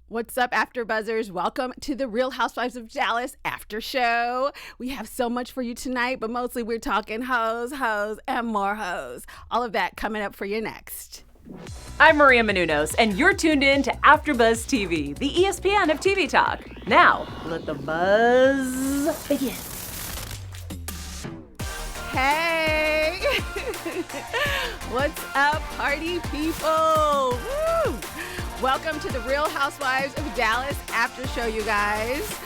What's up, AfterBuzzers? Welcome to the Real Housewives of Dallas after show. We have so much for you tonight, but mostly we're talking hoes, and more hoes. All of that coming up for you next. I'm Maria Menounos, and you're tuned in to AfterBuzz TV, the ESPN of TV talk. Now, let the buzz begin. Hey! What's up, party people? Woo! Welcome to the Real Housewives of Dallas after show, you guys.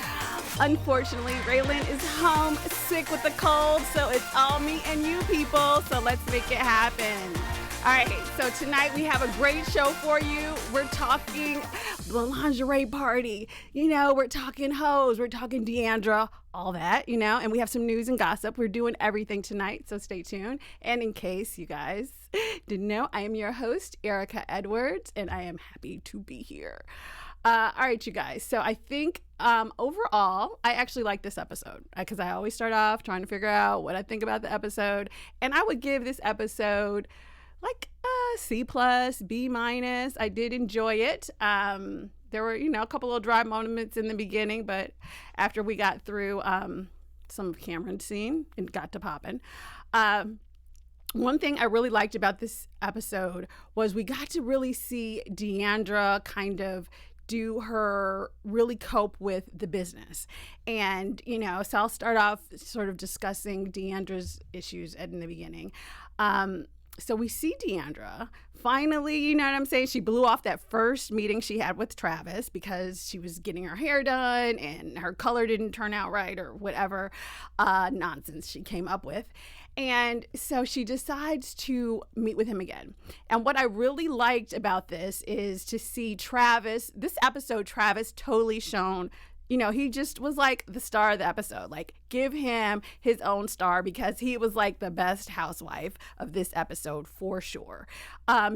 Unfortunately, Raylan is home sick with the cold, so it's all me and you people, so let's make it happen. All right, so tonight we have a great show for you. We're talking the lingerie party. We're talking hoes, we're talking Deandra, all that, and we have some news and gossip. We're doing everything tonight, so stay tuned. And in case you guys didn't know, I am your host, Erica Edwards, and I am happy to be here. All right, you guys. So I think overall, I actually like this episode because I always start off trying to figure out what I think about the episode. And I would give this episode like C+, B-. I did enjoy it. There were, a couple of dry moments in the beginning, but after we got through some of Kameron's scene, it got to popping. One thing I really liked about this episode was we got to really see Deandra kind of really cope with the business. And, so I'll start off sort of discussing Deandra's issues in the beginning. So we see Deandra finally, you know what I'm saying? She blew off that first meeting she had with Travis because she was getting her hair done and her color didn't turn out right or whatever nonsense she came up with. And so she decides to meet with him again. And what I really liked about this is to see Travis totally shown. He just was like the star of the episode. Like, give him his own star because he was like the best housewife of this episode for sure.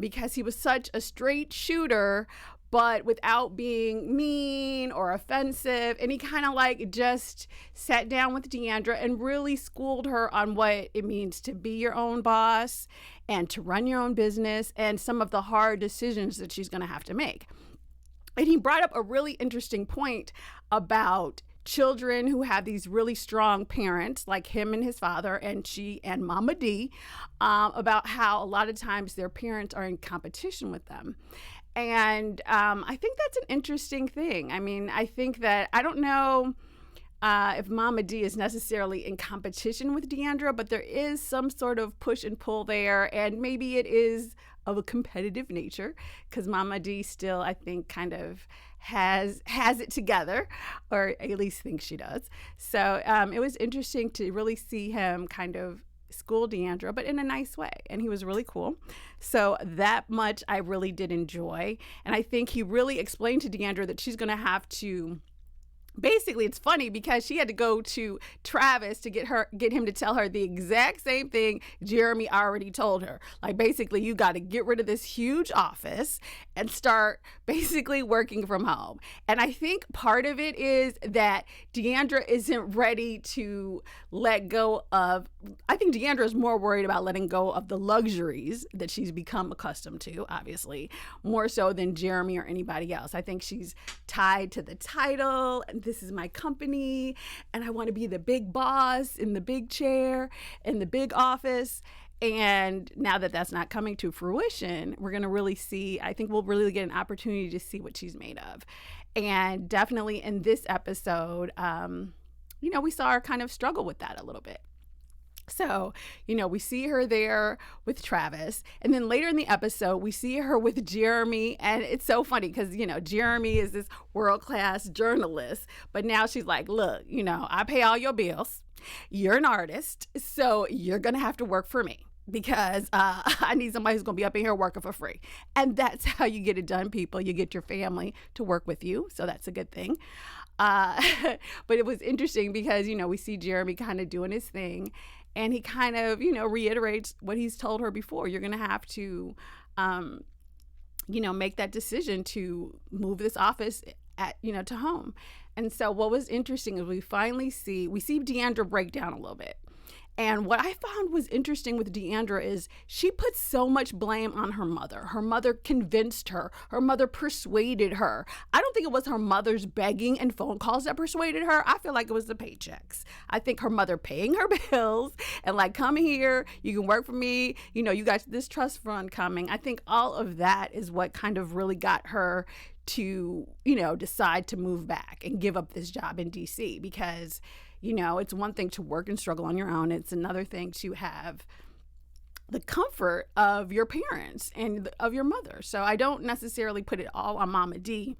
Because he was such a straight shooter, but without being mean or offensive. And he kind of like just sat down with Deandra and really schooled her on what it means to be your own boss and to run your own business and some of the hard decisions that she's going to have to make. And he brought up a really interesting point about children who have these really strong parents like him and his father and she and Mama D, about how a lot of times their parents are in competition with them. And I think that's an interesting thing. I mean, I think that, I don't know if Mama D is necessarily in competition with Deandra, but there is some sort of push and pull there. And maybe it is of a competitive nature because Mama D still, I think, kind of has it together, or at least thinks she does. So it was interesting to really see him kind of school Deandra, but in a nice way. And he was really cool. So that much I really did enjoy. And I think he really explained to Deandra that she's going to have to, basically, it's funny because she had to go to Travis to get him to tell her the exact same thing Jeremy already told her. Like, basically, you got to get rid of this huge office and start basically working from home. And I think part of it is that Deandra isn't ready to let go of, I think Deandra is more worried about letting go of the luxuries that she's become accustomed to, obviously, more so than Jeremy or anybody else. I think she's tied to the title, and this is my company, and I want to be the big boss in the big chair in the big office. And now that that's not coming to fruition, we're going to really see, I think we'll really get an opportunity to see what she's made of. And definitely in this episode, we saw her kind of struggle with that a little bit. So, we see her there with Travis, and then later in the episode, we see her with Jeremy, and it's so funny because, Jeremy is this world-class journalist, but now she's like, look, I pay all your bills. You're an artist, so you're going to have to work for me because I need somebody who's going to be up in here working for free. And that's how you get it done, people. You get your family to work with you, so that's a good thing. But it was interesting because, we see Jeremy kind of doing his thing. And he kind of, reiterates what he's told her before. You're going to have to, make that decision to move this office to home. And so what was interesting is we see Deandra break down a little bit. And what I found was interesting with Deandra is she put so much blame on her mother. Her mother convinced her. Her mother persuaded her. I don't think it was her mother's begging and phone calls that persuaded her. I feel like it was the paychecks. I think her mother paying her bills and like, come here, you can work for me. You know, you got this trust fund coming. I think all of that is what kind of really got her to, you know, decide to move back and give up this job in DC, because, you know, it's one thing to work and struggle on your own. It's another thing to have the comfort of your parents and of your mother. So I don't necessarily put it all on Mama D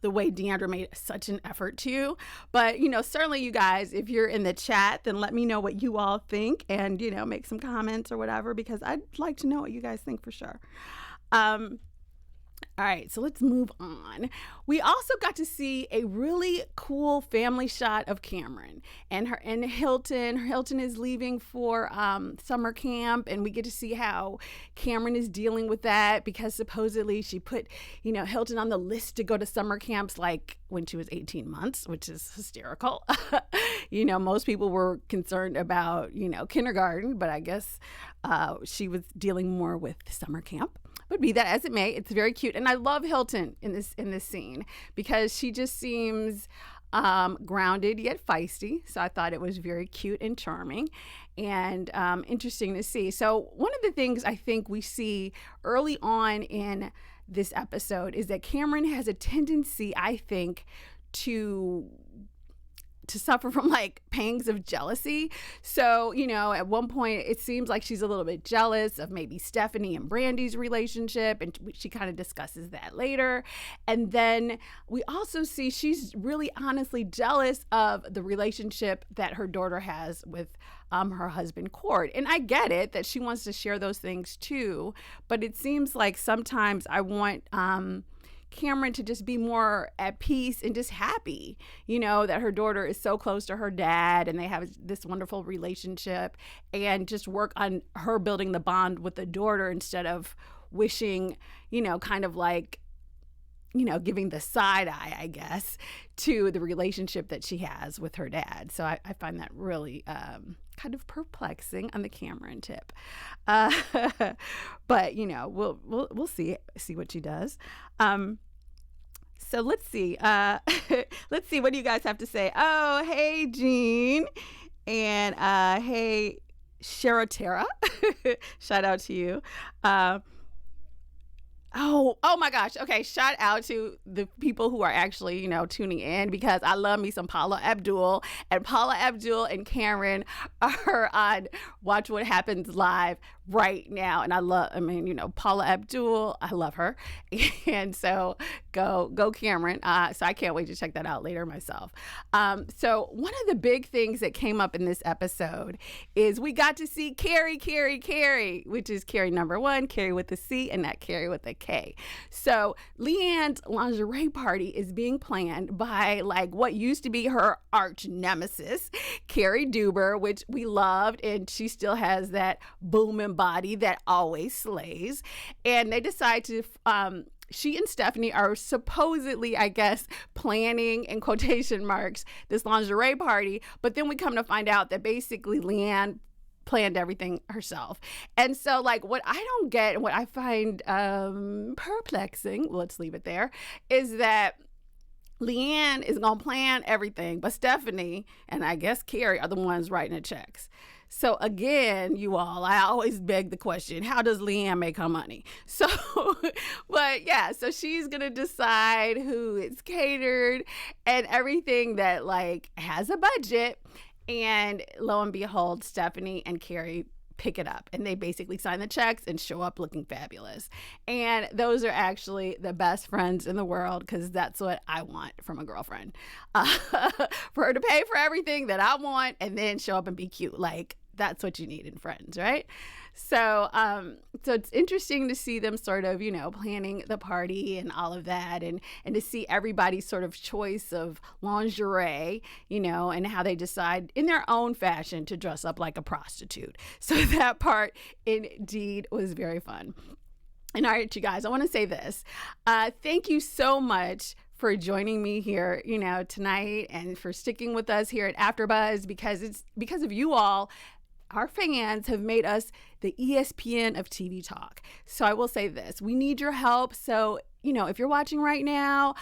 the way Deandra made such an effort to. But, you know, certainly you guys, if you're in the chat, then let me know what you all think and, you know, make some comments or whatever, because I'd like to know what you guys think for sure. All right, so let's move on. We also got to see a really cool family shot of Kameron and Hilton. Hilton is leaving for summer camp, and we get to see how Kameron is dealing with that, because supposedly she put, you know, Hilton on the list to go to summer camps like when she was 18 months, which is hysterical. You know, most people were concerned about, you know, kindergarten, but I guess she was dealing more with summer camp. But be that as it may, it's very cute. And I love Hilton in this scene, because she just seems grounded yet feisty. So I thought it was very cute and charming and interesting to see. So one of the things I think we see early on in this episode is that Kameron has a tendency, I think, to suffer from like pangs of jealousy. So, you know, at one point it seems like she's a little bit jealous of maybe Stephanie and Brandy's relationship, and she kind of discusses that later. And then we also see she's really honestly jealous of the relationship that her daughter has with her husband Cord. And I get it that she wants to share those things too, but it seems like sometimes I want Kameron to just be more at peace and just happy, you know, that her daughter is so close to her dad and they have this wonderful relationship, and just work on her building the bond with the daughter instead of wishing, you know, kind of like, you know, giving the side eye, I guess, to the relationship that she has with her dad. So I find that really kind of perplexing on the Kameron tip. But, you know, we'll see what she does. So let's see. Let's see. What do you guys have to say? Oh, hey, Jean. And hey, Sharatera. Shout out to you. Oh my gosh. Okay. Shout out to the people who are actually, you know, tuning in, because I love me some Paula Abdul, and Paula Abdul and Kameron are on Watch What Happens Live right now. And you know, Paula Abdul, I love her. And so go Kameron. So I can't wait to check that out later myself. So one of the big things that came up in this episode is we got to see Carrie, which is Carrie number 1, Carrie with a C and not Carrie with a K. So LeeAnne's lingerie party is being planned by like what used to be her arch nemesis, Carrie Duber, which we loved, and she still has that booming body that always slays. And they decide to she and Stephanie are supposedly, I guess, planning, in quotation marks, this lingerie party. But then we come to find out that basically LeeAnne planned everything herself. And so, like, what I don't get and what I find perplexing, let's leave it there, is that LeeAnne is going to plan everything, but Stephanie and I guess Carrie are the ones writing the checks. So again, you all, I always beg the question, how does LeeAnne make her money? So, but yeah, so she's going to decide who is catered and everything that like has a budget. And lo and behold, Stephanie and Carrie pick it up, and they basically sign the checks and show up looking fabulous. And those are actually the best friends in the world, because that's what I want from a girlfriend. For her to pay for everything that I want and then show up and be cute. Like, that's what you need in friends, right? So so it's interesting to see them sort of, you know, planning the party and all of that, and to see everybody's sort of choice of lingerie, you know, and how they decide in their own fashion to dress up like a prostitute. So that part indeed was very fun. And all right, you guys, I want to say this. Thank you so much for joining me here, tonight, and for sticking with us here at AfterBuzz, because it's because of you all. Our fans have made us the ESPN of TV talk. So I will say this, we need your help. So, if you're watching right now,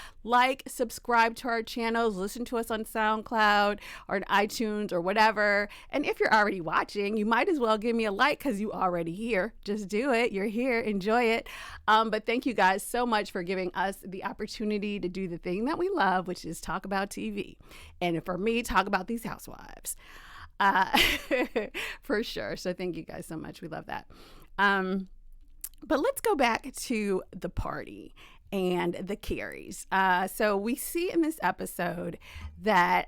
subscribe to our channels, listen to us on SoundCloud or on iTunes or whatever. And if you're already watching, you might as well give me a like because you're already here. Just do it. You're here. Enjoy it. But thank you guys so much for giving us the opportunity to do the thing that we love, which is talk about TV. And for me, talk about these housewives. For sure. So thank you guys so much. We love that. But let's go back to the party and the Carries. So we see in this episode that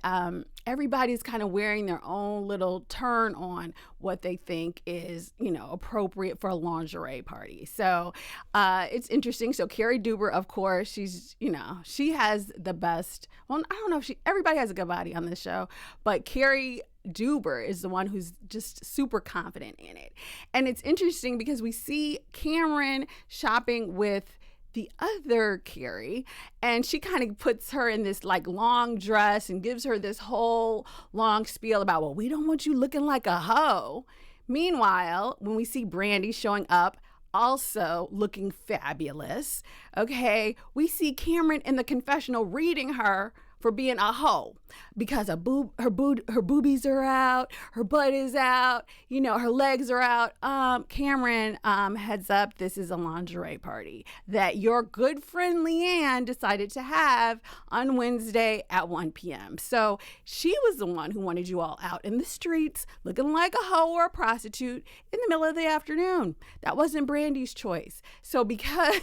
everybody's kind of wearing their own little turn on what they think is, appropriate for a lingerie party. So it's interesting. So Carrie Duber, of course, she's, she has the best. Well, I don't know if everybody has a good body on this show, but Carrie Duber is the one who's just super confident in it. And it's interesting because we see Kameron shopping with the other Carrie, and she kind of puts her in this long dress and gives her this whole long spiel about, well, we don't want you looking like a hoe. Meanwhile, when we see Brandy showing up, also looking fabulous, okay, we see Kameron in the confessional reading her for being a hoe because her boobies are out, her butt is out, her legs are out. Kameron, heads up, this is a lingerie party that your good friend LeeAnne decided to have on Wednesday at 1 p.m. So she was the one who wanted you all out in the streets looking like a hoe or a prostitute in the middle of the afternoon. That wasn't Brandy's choice. So because,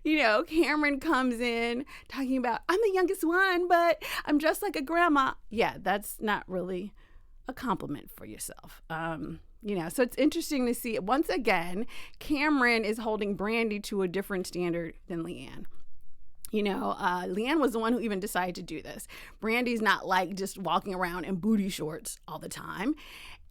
Kameron comes in talking about, I'm the youngest one, but I'm dressed like a grandma. Yeah, that's not really a compliment for yourself. So it's interesting to see. Once again, Kameron is holding Brandy to a different standard than LeeAnne. LeeAnne was the one who even decided to do this. Brandy's not just walking around in booty shorts all the time.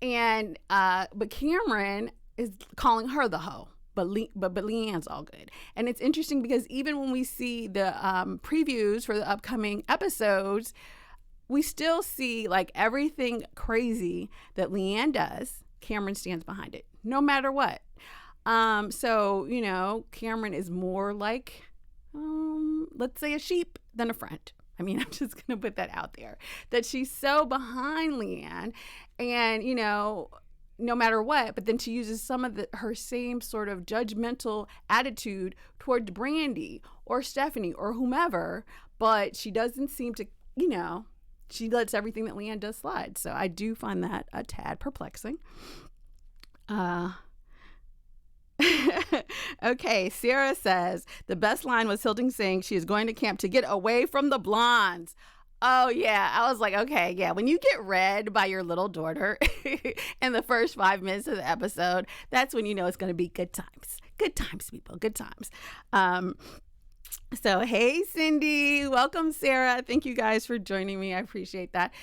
And, but Kameron is calling her the hoe. But LeeAnne's all good. And it's interesting because even when we see the previews for the upcoming episodes, we still see everything crazy that LeeAnne does, Kameron stands behind it, no matter what. So, Kameron is more like, let's say, a sheep than a friend. I mean, I'm just going to put that out there, that she's so behind LeeAnne and, no matter what, but then she uses some of her same sort of judgmental attitude toward Brandy or Stephanie or whomever, but she doesn't seem to, she lets everything that LeeAnne does slide. So I do find that a tad perplexing. Okay, Sarah says, the best line was Hilton saying she is going to camp to get away from the blondes. Oh, yeah. I was like, okay, yeah. When you get read by your little daughter in the first 5 minutes of the episode, that's when you know it's going to be good times. Good times, people. Good times. So, hey, Cindy. Welcome, Sarah. Thank you guys for joining me. I appreciate that.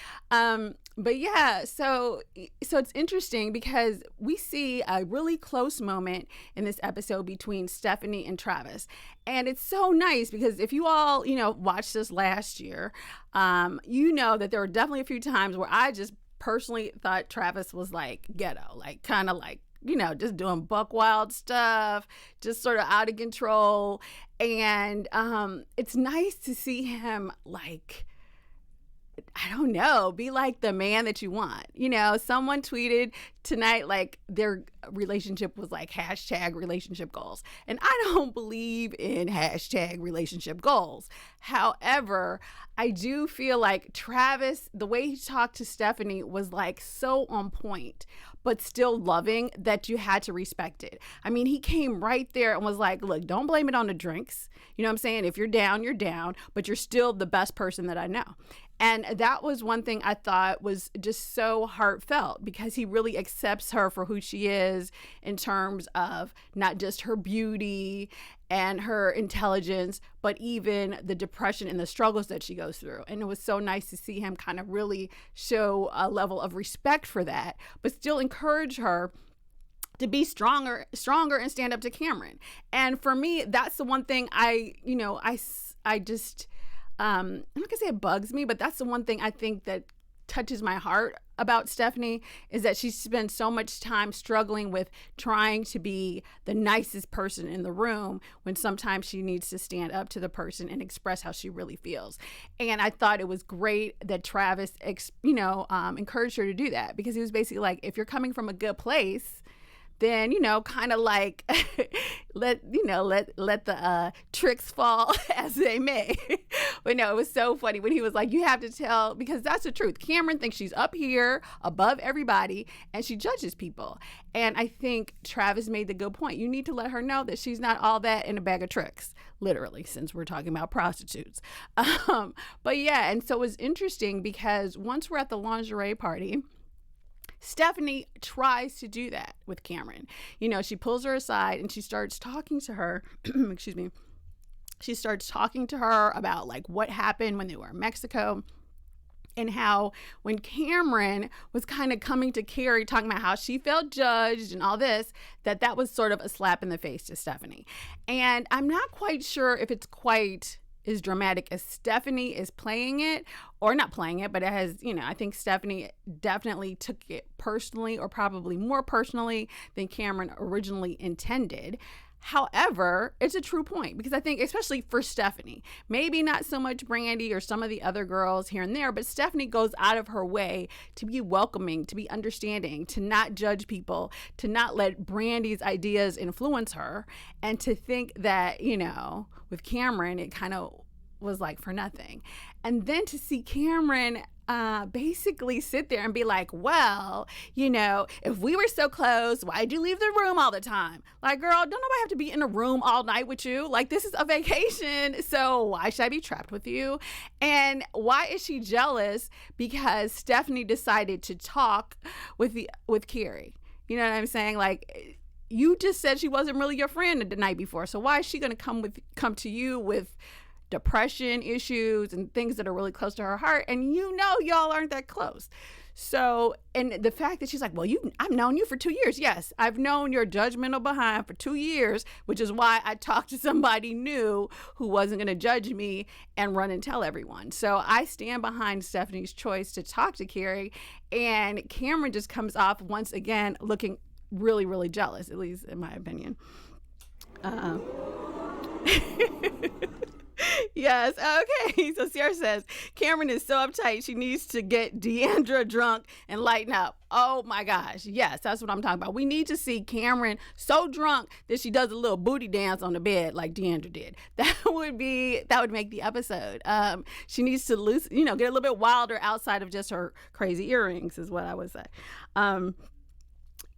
But yeah, so it's interesting because we see a really close moment in this episode between Stephanie and Travis. And it's so nice because if you all, watched this last year, that there were definitely a few times where I just personally thought Travis was ghetto, kind of just doing buck wild stuff, just sort of out of control. And it's nice to see him I don't know, be like the man that you want. Someone tweeted tonight, their relationship was hashtag relationship goals. And I don't believe in hashtag relationship goals. However, I do feel like Travis, the way he talked to Stephanie was so on point, but still loving that you had to respect it. I mean, he came right there and was like, look, don't blame it on the drinks. You know what I'm saying? If you're down, you're down, but you're still the best person that I know. And that was one thing I thought was just so heartfelt because he really accepts her for who she is in terms of not just her beauty and her intelligence, but even the depression and the struggles that she goes through. And it was so nice to see him kind of really show a level of respect for that, but still encourage her to be stronger and stand up to Kameron. And for me, that's the one thing I just I'm not gonna say it bugs me, but that's the one thing I think that touches my heart about Stephanie, is that she spends so much time struggling with trying to be the nicest person in the room when sometimes she needs to stand up to the person and express how she really feels. And I thought it was great that Travis encouraged her to do that, because he was basically like, if you're coming from a good place, then, kind of like let the tricks fall as they may. But no, it was so funny when he was like, you have to tell, because that's the truth. Kameron thinks she's up here above everybody and she judges people. And I think Travis made the good point. You need to let her know that she's not all that in a bag of tricks, literally, since we're talking about prostitutes. But yeah, and so it was interesting because once we're at the lingerie party, Stephanie tries to do that with Kameron. She pulls her aside and she starts talking to her. Excuse me. She starts talking to her about like what happened when they were in Mexico, and how when Kameron was kind of coming to Carrie talking about how she felt judged and all this, that was sort of a slap in the face to Stephanie. And I'm not quite sure if it's quite as dramatic as Stephanie is playing it, or not playing it, but it has, I think Stephanie definitely took it personally, or probably more personally than Kameron originally intended. However, it's a true point, because I think especially for Stephanie, maybe not so much Brandy or some of the other girls here and there, but Stephanie goes out of her way to be welcoming, to be understanding, to not judge people, to not let Brandy's ideas influence her, and to think that, with Kameron, it kind of was like for nothing. And then to see Kameron basically sit there and be like, well, if we were so close, why'd you leave the room all the time? Like, girl, don't nobody have to be in a room all night with you. Like, this is a vacation, so why should I be trapped with you? And why is she jealous because Stephanie decided to talk with Carrie? You know what I'm saying? Like, you just said she wasn't really your friend the night before, so why is she going to come to you with depression issues and things that are really close to her heart, and y'all aren't that close? So, and the fact that she's like, well, I've known you for 2 years. Yes, I've known your judgmental behind for 2 years, which is why I talked to somebody new who wasn't going to judge me and run and tell everyone. So I stand behind Stephanie's choice to talk to Carrie, and Kameron just comes off once again looking really, really jealous, at least in my opinion. Yes. Okay. So Sarah says Kameron is so uptight she needs to get Deandra drunk and lighten up. Oh my gosh. Yes, that's what I'm talking about. We need to see Kameron so drunk that she does a little booty dance on the bed like Deandra did. That would make the episode. She needs to get a little bit wilder outside of just her crazy earrings, is what I would say.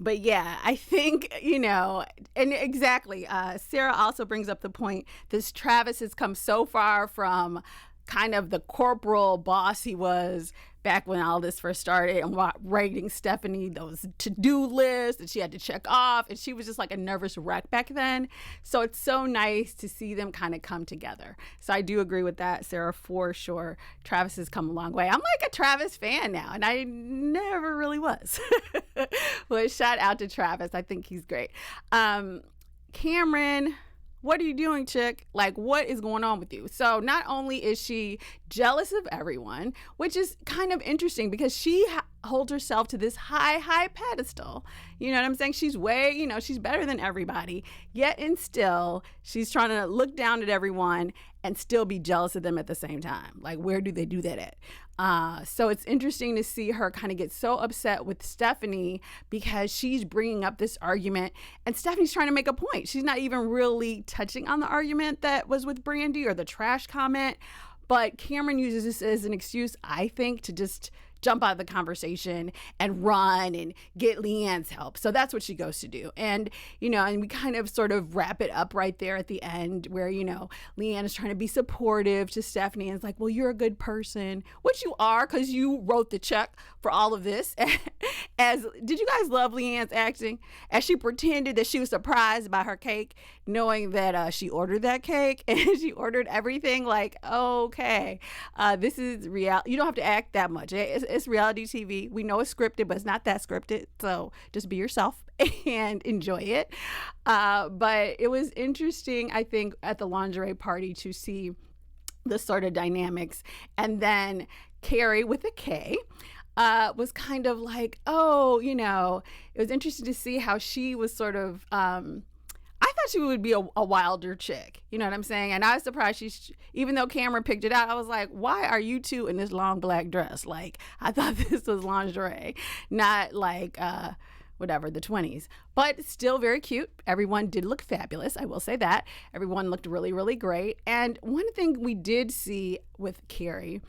But yeah, I think, and exactly, Sarah also brings up the point that Travis has come so far from kind of the corporal boss he was back when all this first started, and writing Stephanie those to-do lists that she had to check off, and she was just like a nervous wreck back then. So it's so nice to see them kind of come together. So I do agree with that, Sarah, for sure. Travis has come a long way. I'm like a Travis fan now, and I never really was. But shout out to Travis. I think he's great. Kameron, what are you doing, chick? Like, what is going on with you? So not only is she jealous of everyone, which is kind of interesting because she holds herself to this high pedestal. You know what I'm saying? She's she's better than everybody. Yet and still, she's trying to look down at everyone and still be jealous of them at the same time. Like, where do they do that at? So it's interesting to see her kind of get so upset with Stephanie because she's bringing up this argument and Stephanie's trying to make a point. She's not even really touching on the argument that was with Brandy or the trash comment, but Kameron uses this as an excuse, I think, to just jump out of the conversation and run and get LeeAnne's help. So that's what she goes to do. And, and we kind of sort of wrap it up right there at the end where, LeeAnne is trying to be supportive to Stephanie and it's like, well, you're a good person, which you are because you wrote the check for all of this. Did you guys love LeeAnne's acting? As she pretended that she was surprised by her cake, knowing that she ordered that cake and she ordered everything, like, okay, this is real. You don't have to act that much. It's reality TV. We know it's scripted, but it's not that scripted. So just be yourself and enjoy it. But it was interesting, I think, at the lingerie party to see the sort of dynamics. And then Carrie with a K was kind of like, oh, you know, it was interesting to see how she was sort of, I thought she would be a wilder chick. You know what I'm saying? And I was surprised even though Kameron picked it out, I was like, why are you two in this long black dress? Like, I thought this was lingerie, not like, whatever, the 20s. But still very cute. Everyone did look fabulous. I will say that. Everyone looked really, really great. And one thing we did see with Carrie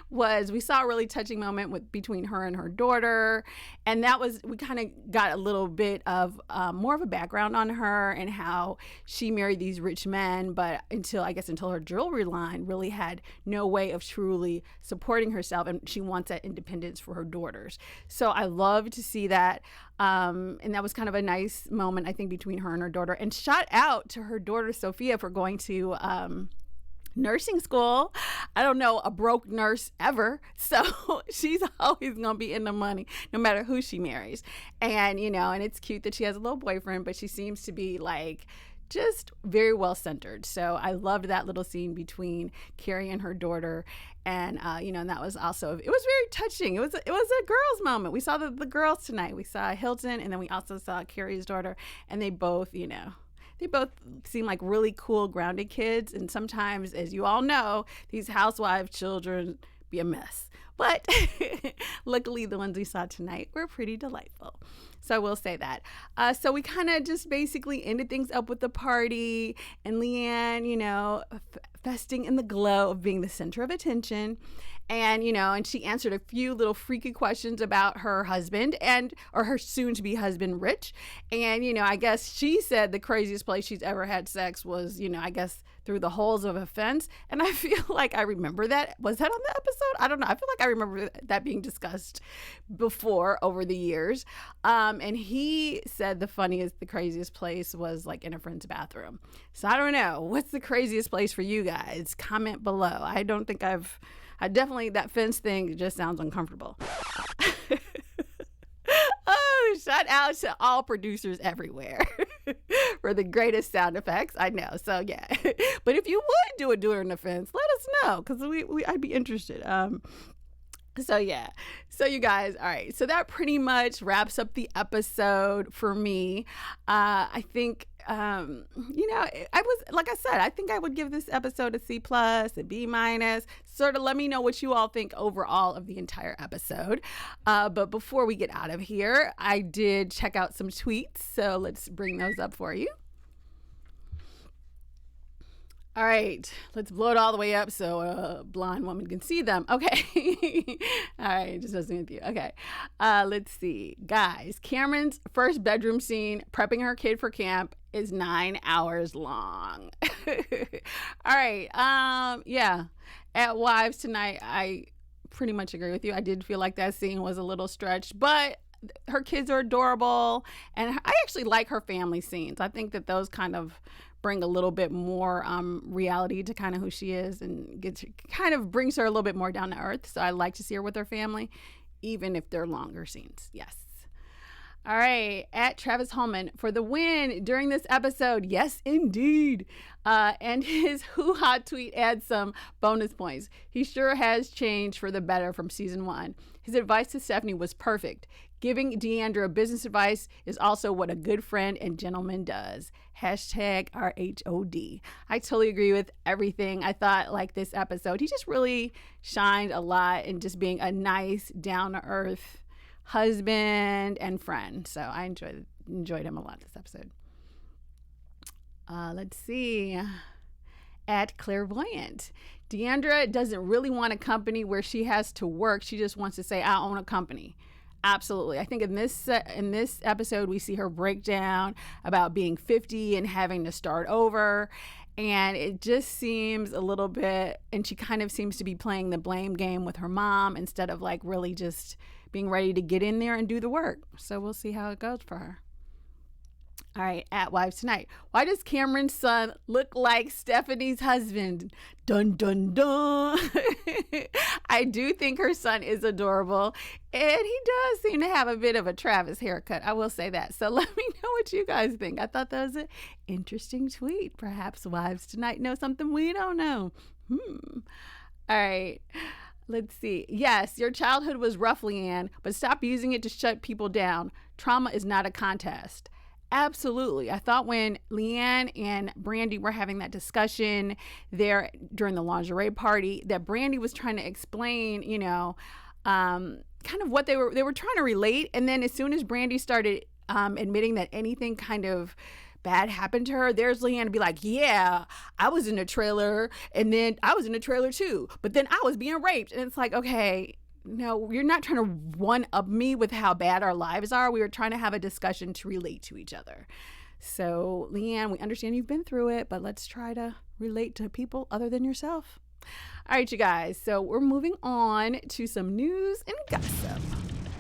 was we saw a really touching moment between her and her daughter, and that was, we kind of got a little bit of more of a background on her and how she married these rich men, but until her jewelry line really had no way of truly supporting herself, and she wants that independence for her daughters. So I love to see that, and that was kind of a nice moment, I think, between her and her daughter. And shout out to her daughter Sophia for going to nursing school. I don't know a broke nurse ever, so she's always gonna be in the money no matter who she marries. And you know, and it's cute that she has a little boyfriend, but she seems to be like just very well centered. So I loved that little scene between Carrie and her daughter. And you know, and that was also, it was very touching. It was a girls moment. We saw the girls tonight. We saw Hilton, and then we also saw Carrie's daughter, and they both, you know, they both seem like really cool, grounded kids. And sometimes, as you all know, these housewife children be a mess. But luckily, the ones we saw tonight were pretty delightful. So I will say that. So we kind of just basically ended things up with the party, and LeeAnne, you know, festing in the glow of being the center of attention. And, you know, and she answered a few little freaky questions about her husband or her soon-to-be husband, Rich. And, you know, I guess she said the craziest place she's ever had sex was, you know, I guess through the holes of a fence. And I feel like I remember that. Was that on the episode? I don't know. I feel like I remember that being discussed before over the years. And he said the craziest place was like in a friend's bathroom. So I don't know. What's the craziest place for you guys? Comment below. I don't think definitely, that fence thing just sounds uncomfortable. Oh, shout out to all producers everywhere for the greatest sound effects. I know. So yeah, but if you would do it during the fence, let us know, because I'd be interested. So yeah, so you guys, all right, so that pretty much wraps up the episode for me. I think, you know, I was, like I said, I think I would give this episode a C+, a B-. Sort of let me know what you all think overall of the entire episode. But before we get out of here, I did check out some tweets, so let's bring those up for you. All right, let's blow it all the way up so a blind woman can see them. Okay. All right, just listening with you. Okay. Let's see. Guys, Cameron's first bedroom scene prepping her kid for camp is 9 hours long. All right. Yeah. At Wives tonight, I pretty much agree with you. I did feel like that scene was a little stretched, but her kids are adorable, and I actually like her family scenes. I think that those kind of bring a little bit more reality to kind of who she is, and kind of brings her a little bit more down to earth. So I like to see her with her family, even if they're longer scenes. Yes. All right, at Travis Holman for the win during this episode. Yes, indeed. And his hoo-ha tweet adds some bonus points. He sure has changed for the better from season 1. His advice to Stephanie was perfect. Giving Deandra business advice is also what a good friend and gentleman does. Hashtag RHOD. I totally agree with everything. I thought, like, this episode, he just really shined a lot in just being a nice, down-to-earth husband and friend. So I enjoyed him a lot this episode. Let's see. At Clairvoyant, Deandra doesn't really want a company where she has to work. She just wants to say, I own a company. Absolutely. I think in this episode, we see her break down about being 50 and having to start over. And it just seems a little bit, and she kind of seems to be playing the blame game with her mom instead of like really just being ready to get in there and do the work. So we'll see how it goes for her. All right, at Wives Tonight. Why does Kameron's son look like Stephanie's husband? Dun, dun, dun. I do think her son is adorable, and he does seem to have a bit of a Travis haircut. I will say that. So let me know what you guys think. I thought that was an interesting tweet. Perhaps Wives Tonight know something we don't know. All right. Let's see. Yes, your childhood was rough, LeeAnne, but stop using it to shut people down. Trauma is not a contest. Absolutely. I thought when LeeAnne and Brandy were having that discussion there during the lingerie party, that Brandy was trying to explain, kind of what they were trying to relate. And then as soon as Brandy started admitting that anything kind of bad happened to her, there's LeeAnne to be like, yeah, I was in a trailer, and then I was in a trailer too, but then I was being raped. And it's like, okay, no, you're not trying to one-up me with how bad our lives are. We were trying to have a discussion to relate to each other. So, LeeAnne, we understand you've been through it, but let's try to relate to people other than yourself. All right, you guys. So we're moving on to some news and gossip.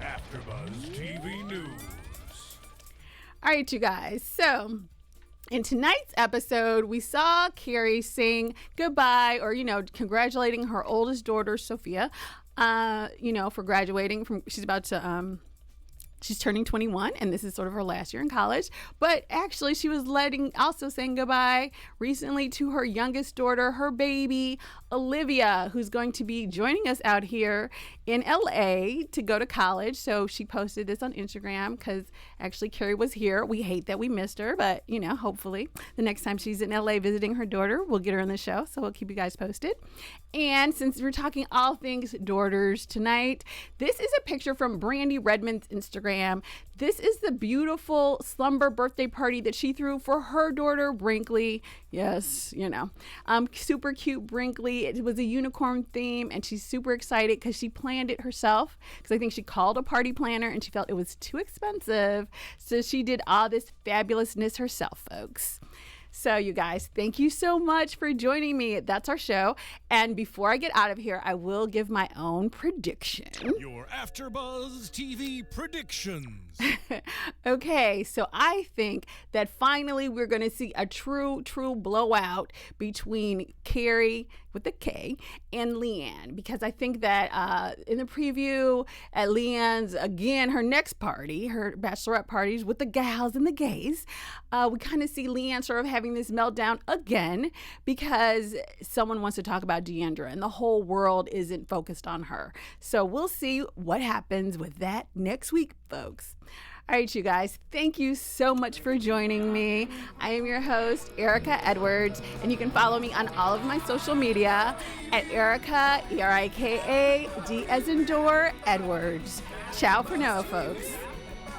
AfterBuzz TV News. All right, you guys. So in tonight's episode, we saw Carrie sing goodbye or, congratulating her oldest daughter, Sophia, for graduating from, she's turning 21, and this is sort of her last year in college. But actually, she was also saying goodbye recently to her youngest daughter, her baby, Olivia, who's going to be joining us out here in LA to go to college. So she posted this on Instagram because actually Carrie was here. We hate that we missed her, but, hopefully the next time she's in LA visiting her daughter, we'll get her on the show. So we'll keep you guys posted. And since we're talking all things daughters tonight, this is a picture from Brandy Redmond's Instagram. This is the beautiful slumber birthday party that she threw for her daughter, Brinkley. Yes, super cute Brinkley. It was a unicorn theme, and she's super excited because she planned it herself, because I think she called a party planner and she felt it was too expensive. So she did all this fabulousness herself, folks. So you guys, thank you so much for joining me. That's our show. And before I get out of here, I will give my own prediction. Your AfterBuzz TV predictions. Okay, so I think that finally we're going to see a true blowout between Carrie with the K and LeeAnne, because I think that in the preview at LeeAnne's, again, her next party, her bachelorette parties with the gals and the gays, we kind of see LeeAnne sort of having this meltdown again because someone wants to talk about Deandra and the whole world isn't focused on her. So we'll see what happens with that next week, folks. All right, you guys, thank you so much for joining me. I am your host, Erica Edwards, and you can follow me on all of my social media at Erica, Erika, D as in door, Edwards. Ciao for now, folks.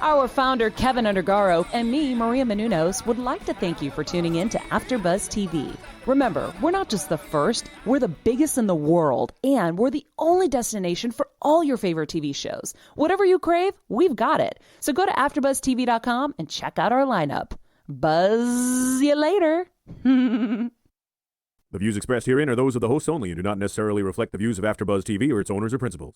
Our founder, Keven Undergaro, and me, Maria Menounos, would like to thank you for tuning in to AfterBuzz TV. Remember, we're not just the first, we're the biggest in the world, and we're the only destination for all your favorite TV shows. Whatever you crave, we've got it. So go to AfterBuzzTV.com and check out our lineup. Buzz you later. The views expressed herein are those of the hosts only and do not necessarily reflect the views of AfterBuzz TV or its owners or principals.